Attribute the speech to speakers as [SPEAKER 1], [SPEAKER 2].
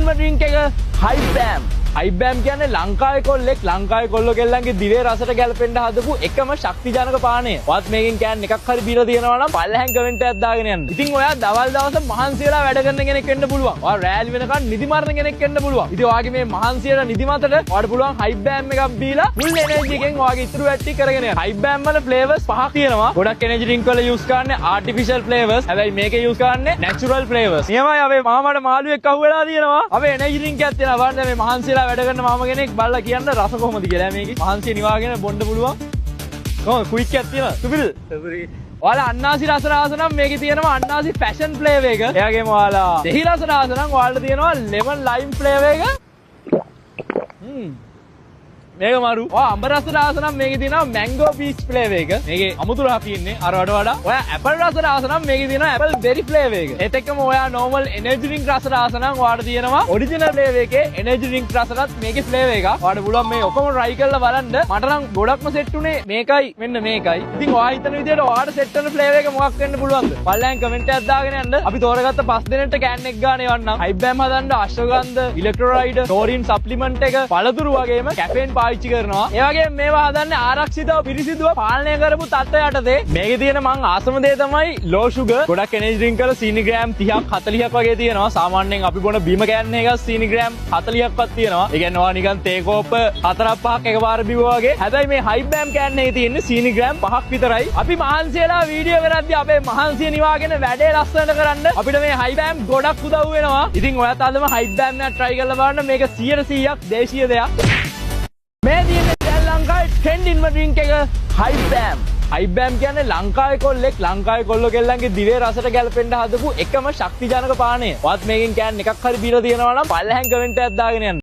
[SPEAKER 1] ට්‍රෙන්ඩින්ම drink එක හයිබෑම්. හයිබෑම් කියන්නේ ලංකාවේ කොල්ලෙක් ලංකාවේ කොල්ලෝ කෙල්ලන්ගේ දිවේ රසට ගැලපෙන්න හදපු එකම ශක්තිජනක පානය. ඔයත් මේකෙන් කෑන් එකක් හරි බීලා තියෙනවා නම් පල්ලෙහෙන් කමෙන්ට් එකක් දාගෙන යන්න. ඉතින් ඔයා දවල් දවස මහන්සි වෙලා වැඩ කරන කෙනෙක් වෙන්න පුළුවන්. ඔයා රෑලි වෙනකන් නිදි මරන කෙනෙක් වෙන්න පුළුවන්. ඉතින් ඔයාගේ මේ මහන්සියට නිදි මතට ඔයාට පුළුවන් හයිබෑම් එකක් බීලා ෆුල් එනර්ජි එකෙන් ඔයාගේ ඉතුරු වැට්ටි කරගෙන යන්න. හයිබෑම් වල ෆ්ලේවර්ස් පහක් තියෙනවා. ගොඩක් එනර්ජි ඩ්‍රින්ක් වල යූස් කරන්නේ ආටිෆිෂල් ෆ්ලේවර්ස්. හැබැයි මේකේ යූස් කරන්නේ නැචරල් ෆ්ලේවර්ස්. නියමයි අපේ මාමාට මාළුවෙක් අහුවෙලා තියෙනවා. අපේ එනර්ජි ඩ්‍රින්ක් එකක් තියෙනවා. බලන්න මේ මහන්සිලා වැඩ කරන මාම කෙනෙක් බලලා කියන්න රස කොහොමද කියලා. මේකේ මහන්සිය නිවාගෙන බොන්න පුළුවන්. කොහොමද කුයික් එකක් තියෙනවා. සුපිරිද? ඔයාලා අන්නාසි රස රාස නම් මේකේ තියෙනවා අන්නාසි ෆැෂන් ෆ්ලේවර් එක. එයාගේම ඔයාලා දෙහි රස රාස නම් ඔයාලට තියෙනවා ලෙමන් ලයිම් ෆ්ලේවර් එක. මේක මාරු. ඔයා අඹ රස රාස නම් මේකේ තියෙනවා මැංගෝ පීච් ෆ්ලේවර් එක. මේකේ අමුතු රහ තියෙන්නේ අර වඩා. ඔයා ඇපල් රස රාස නම් මේකේ තියෙනවා ඇපල් බෙරි ෆ්ලේවර් එක. ඒත් එක්කම ඔයා නෝමල් එනර්ජි ඩ්‍රින්ක් රස රාස නම් ඔයාට තියෙනවා ඔරිජිනල් ෆ්ලේවර් එකේ එනර්ජි ඩ්‍රින්ක් රසලත් මේකේ ෆ්ලේවර් එක. ඔයාට පුළුවන් මේ ඔක්කොම try කරලා බලන්න. මට නම් ගොඩක්ම සෙට් උනේ මේකයි මෙන්න මේකයි. ඉතින් ඔයා හිතන විදිහට ඔයාට සෙට් වෙන ෆ්ලේවර් එක මොකක් වෙන්න පුළුවන්ද? පල්ලෙන් කමෙන්ට් එකක් දාගෙන යන්න. අපි තෝරගත්ත 5 දෙනෙක්ට කෑන් එක ගන්න එවන්නම්. හයිබෑම් හදන්න අශ්වගන්ධ, ඉලෙක්ට්‍රෝලයිඩ්, ක්ලෝරින් සප්ලිමන්ට් එක, පළතුරු වගේම කැෆේන් පාවිච්චි කරනවා. වගේ මේවා හදන්නේ ආරක්ෂිතව පිරිසිදුව පාලනය කරපු තත්ත්වය යටතේ. මේකේ තියෙන මං ආසම දේ තමයි ලෝ ෂුගර්. ගොඩක් එනර්ජි ඩ්‍රින්ක් වල සීනි ග්‍රෑම් 30ක් 40ක් වගේ තියෙනවා. සාමාන්‍යයෙන් අපි බොන බීම කෑන් එකක සීනි ග්‍රෑම් 40ක්වත් තියෙනවා. ඒ කියන්නේ ඔයා නිකන් තේ කෝප්ප 4-5ක් එකපාර බිව්වා වගේ. හැබැයි මේ හයිබෑම් කෑන් එකේ තියෙන්නේ සීනි ග්‍රෑම් 5ක් විතරයි. අපි මහන්සියලා වීඩියෝ කරද්දී අපේ මහන්සිය නිවාගෙන වැඩේ ලස්සනට කරන්න අපිට මේ හයිබෑම් ගොඩක් උදව් වෙනවා. ඉතින් ඔයත් අදම හයිබෑම් එක try කරලා බලන්න. මේක 100%ක් දේශීය දෙයක්. මේ තියෙන්නේ ලංකාවේ ට්‍රෙන්ඩින්ම ඩ්‍රින්ක් එක හයිබෑම්. හයිබෑම් කියන්නේ ලංකාවේ කොල්ලෙක් ලංකාවේ කොල්ලෝ කෙල්ලන්ගේ දිවේ රසට ගැලපෙන්න හදපු එකම ශක්තිජනක පානය. ඔයත් මේකෙන් කෑන් එකක් හරි බීලා තියෙනවා නම් පල්ලෙහෙන් කමෙන්ට් එකක් දාගෙන යන්න.